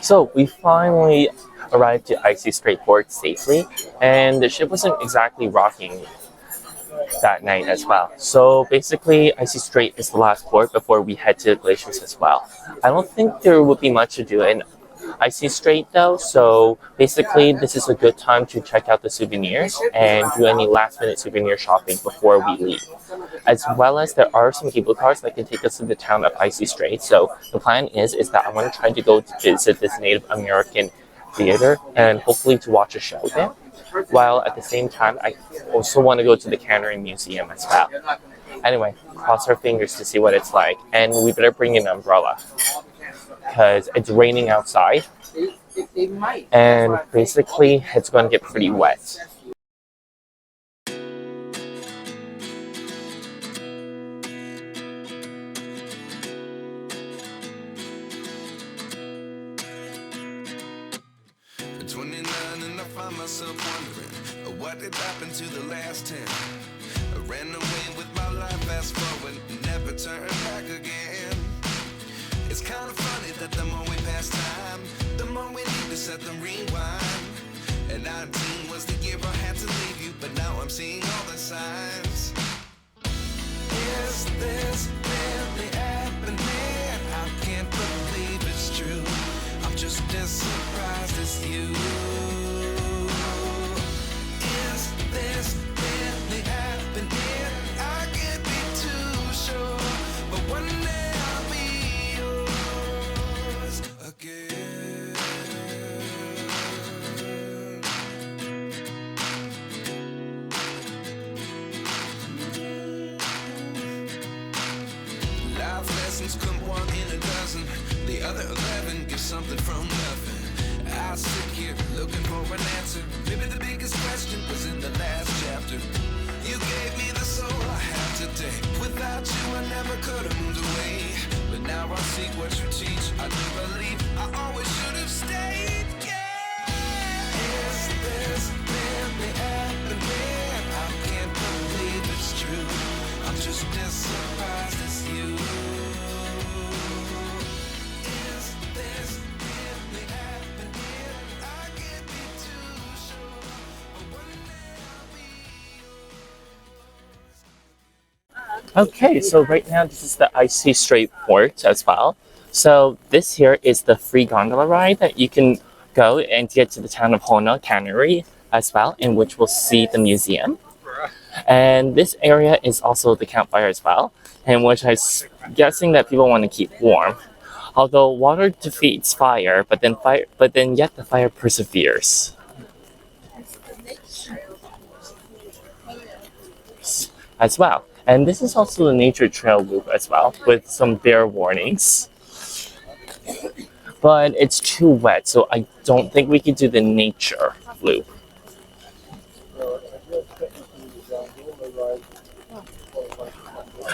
So we finally arrived to Icy Strait port safely, and the ship wasn't exactly rocking that night as well. So basically, Icy Strait is the last port before we head to the glaciers as well. I don't think there would be much to do in Icy Strait though, so basically this is a good time to check out the souvenirs and do any last minute souvenir shopping before we leave. As well as there are some cable cars that can take us to the town of Icy Strait. So the plan is that I want to try to go to visit this Native American theater and hopefully to watch a show there. While at the same time, I also want to go to the Cannery Museum as well. Anyway, cross our fingers to see what it's like, and we better bring an umbrella because it's raining outside, and basically it's going to get pretty wet. At 29 and I find myself wondering what did happen to the last 10. I ran away with my life, fast forward, never turn back again. It's kind of funny that the more we pass time, the more we need to set them rewind. And 19 was the year I had to leave you, but now I'm seeing all the signs. Is this really happening? I can't believe it's true. I'm just as surprised as you. Is this really happening? I can't be too sure, but one day I'll be yours again. Life lessons come one in a dozen. The other 11 give something from nothing. I sit here looking for an answer. Maybe the biggest question was in the last chapter. You gave me the soul I have today. Without you I never could have moved away. But now I see what you teach. I do believe I always should have stayed. Yeah. Is this really happening? I can't believe it's true. I'm just as surprised as you. Is this really happening? I can't be too sure, but one day I'll be yours. Okay, so right now this is the Icy Strait port as well. So this here is the free gondola ride that you can go and get to the town of Hona Cannery as well, in which we'll see the museum. And this area is also the campfire as well, in which I'm guessing that people want to keep warm. Although water defeats fire, but then yet the fire perseveres as well. And this is also the nature trail loop as well, with some bear warnings. But it's too wet, so I don't think we can do the nature loop.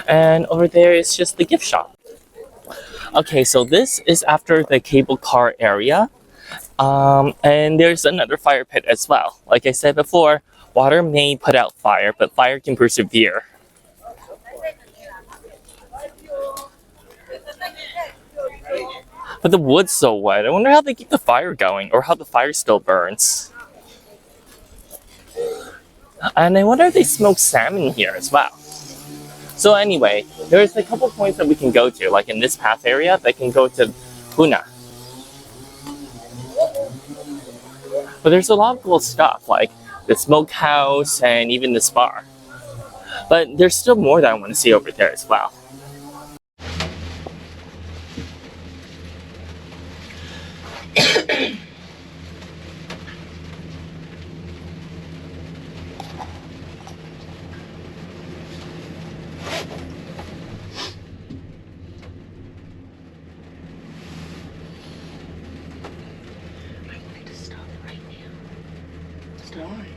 And over there is just the gift shop. Okay, so this is after the cable car area. And there's another fire pit as well. Like I said before, water may put out fire, but fire can persevere. But the wood's so wet. I wonder how they keep the fire going, or how the fire still burns. And I wonder if they smoke salmon here as well. So anyway, there's a couple points that we can go to, like in this path area, that can go to Puna. But there's a lot of cool stuff, like the smokehouse and even the spa. But there's still more that I want to see over there as well.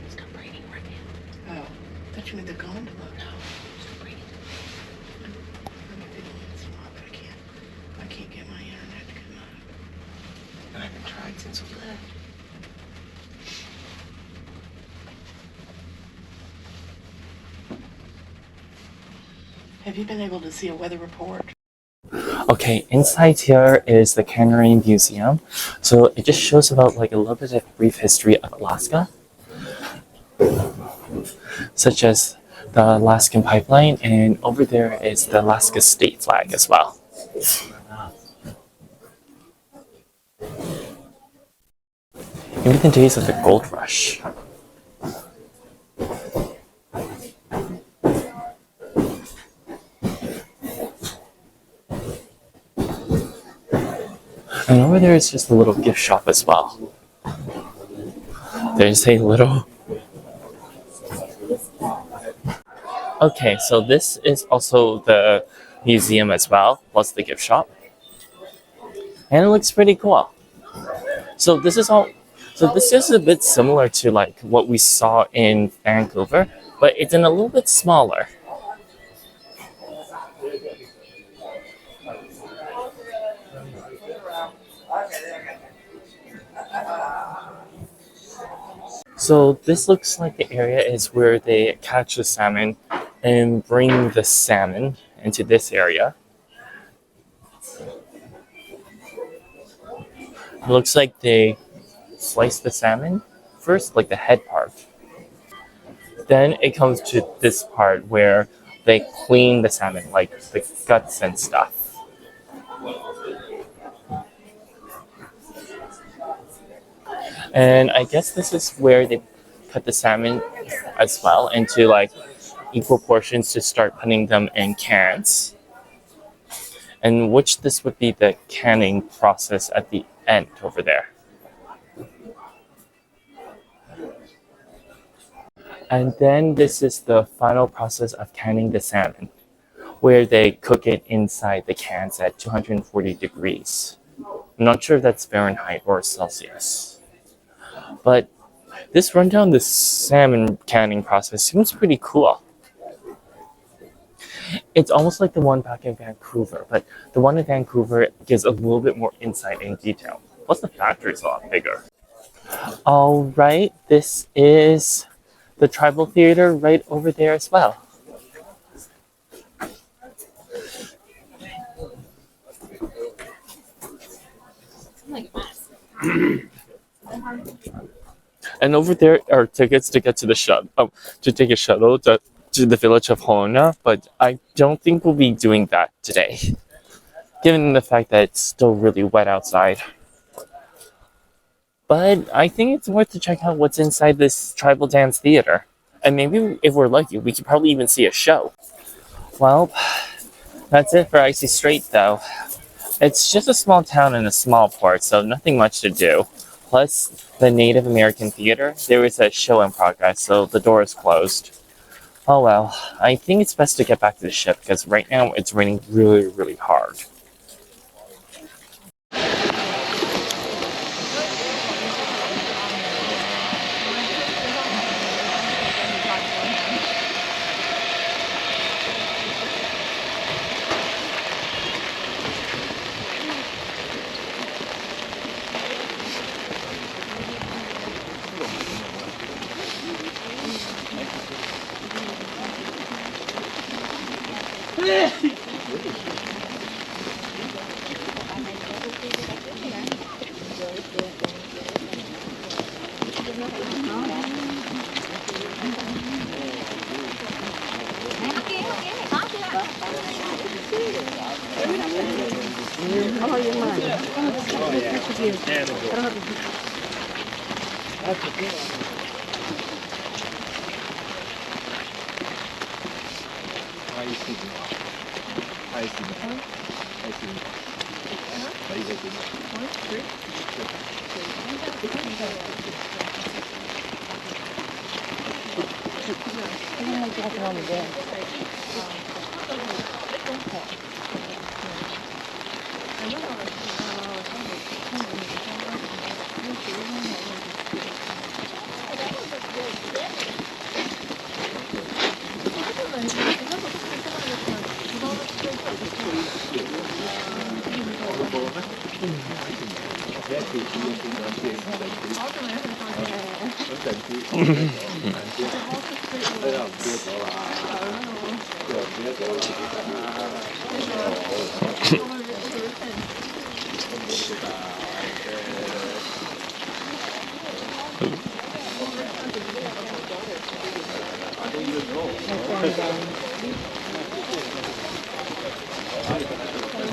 Stop raining right now. Oh, I thought you meant the gondola. No, stop raining. I'm feeling it's wrong, but I can't get my internet to come up. I haven't tried since we left. Have you been able to see a weather report? Okay, inside here is the Cannery Museum. So it just shows about like a little bit of brief history of Alaska, such as the Alaskan pipeline, and over there is the Alaska state flag as well. Maybe the days of the gold rush. And over there is just a little gift shop as well. There's a little. Okay, so this is also the museum as well, plus the gift shop. And it looks pretty cool. So this is all. So this is a bit similar to like what we saw in Vancouver, but it's in a little bit smaller. So this looks like the area is where they catch the salmon and bring the salmon into this area. It looks like they slice the salmon first, like the head part. Then it comes to this part where they clean the salmon, like the guts and stuff. And I guess this is where they cut the salmon as well into like equal portions to start putting them in cans. And which this would be the canning process at the end over there. And then this is the final process of canning the salmon, where they cook it inside the cans at 240 degrees. I'm not sure if that's Fahrenheit or Celsius. But this rundown, this salmon canning process seems pretty cool. It's almost like the one back in Vancouver, but the one in Vancouver gives a little bit more insight and detail. Plus the factory's a lot bigger. All right, this is the tribal theater right over there as well. And over there are tickets to get to the to take a shuttle to the village of Hona, but I don't think we'll be doing that today, given the fact that it's still really wet outside. But I think it's worth to check out what's inside this tribal dance theater. And maybe if we're lucky, we could probably even see a show. Well, that's it for Icy Strait though. It's just a small town and a small port, so nothing much to do. Plus, the Native American Theater, there is a show in progress, so the door is closed. Oh well, I think it's best to get back to the ship because right now it's raining really, really hard.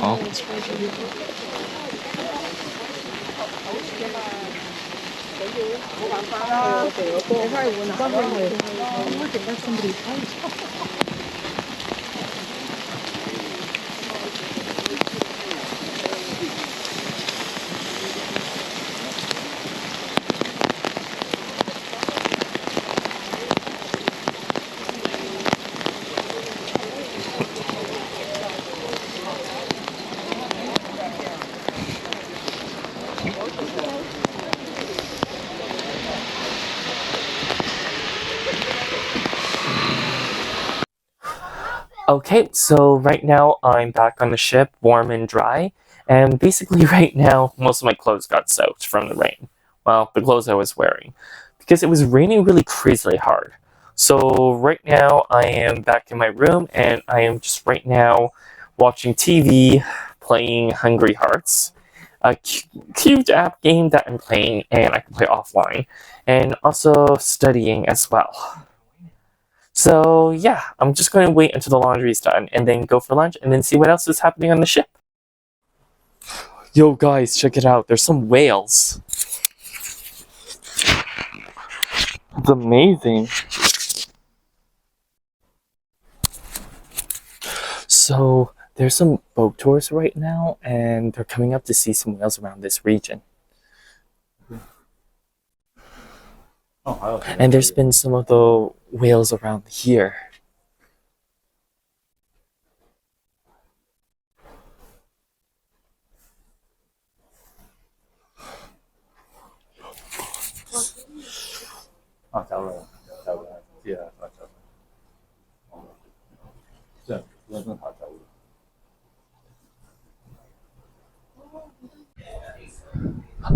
어? Okay, so right now I'm back on the ship, warm and dry, and basically right now most of my clothes got soaked from the rain. Well, the clothes I was wearing, because it was raining really crazily hard. So right now I am back in my room and I am just right now watching TV, playing Hungry Hearts, a cute app game that I'm playing and I can play offline, and also studying as well. So yeah, I'm just going to wait until the laundry's done and then go for lunch and then see what else is happening on the ship. Yo guys, check it out. There's some whales. It's amazing. So there's some boat tours right now and they're coming up to see some whales around this region. And there's been some of the whales around here.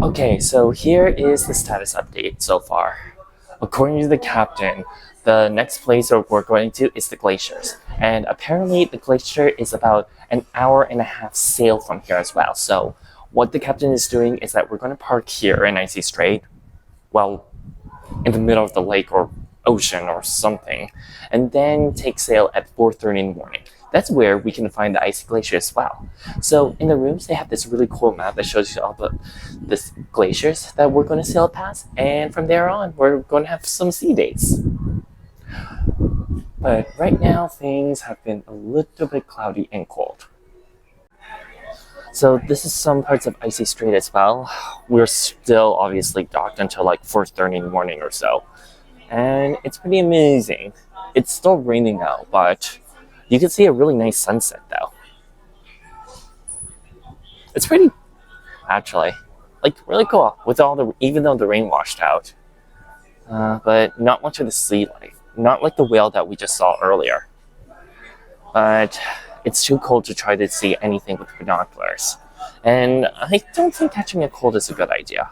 Okay, so here is the status update so far. According to the captain, the next place that we're going to is the glaciers. And apparently the glacier is about an hour and a half sail from here as well. So what the captain is doing is that we're going to park here in Icy Strait, well, in the middle of the lake or ocean or something, and then take sail at 4:30 in the morning. That's where we can find the icy glacier as well. So in the rooms, they have this really cool map that shows you all the glaciers that we're going to sail past, and from there on, we're going to have some sea days. But right now, things have been a little bit cloudy and cold. So this is some parts of Icy Strait as well. We're still obviously docked until like 4:30 in the morning or so. And it's pretty amazing. It's still raining out, but you can see a really nice sunset though. It's pretty, actually, like really cool with all the, even though the rain washed out. But not much of the sea life. Not like the whale that we just saw earlier. But it's too cold to try to see anything with binoculars. And I don't think catching a cold is a good idea.